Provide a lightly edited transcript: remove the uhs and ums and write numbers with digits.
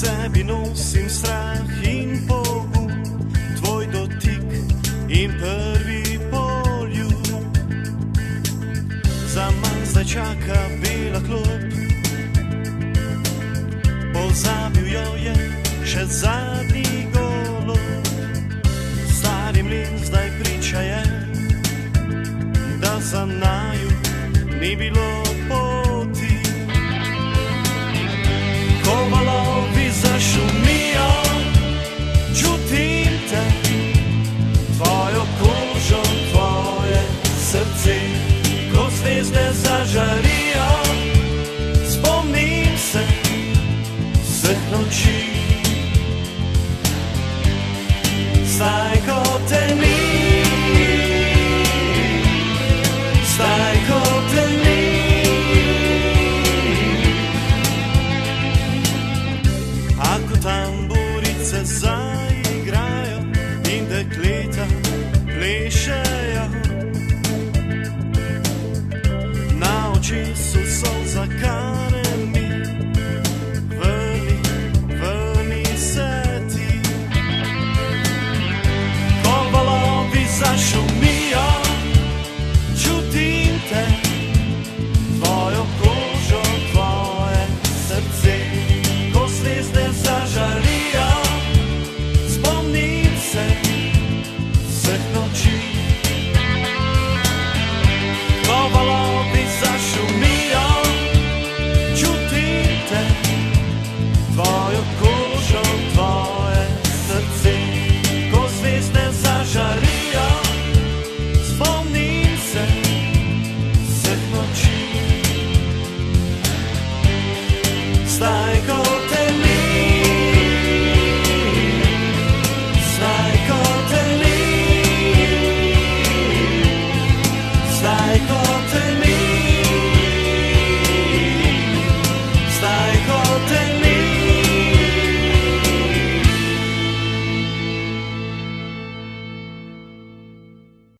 sebi nosim strah in pogum, tvoj dotik in prvi poljub. Zaman zdaj čaka bela klop, pozabil jo je še zadnji golob. Stari mlin zdaj priča je, da za naju ni bilo poti. Ko valovi zašumijo, čutim te, tvojo kožo, tvoje srce. Ko zvezde zažarijo, spomnim se vseh noči.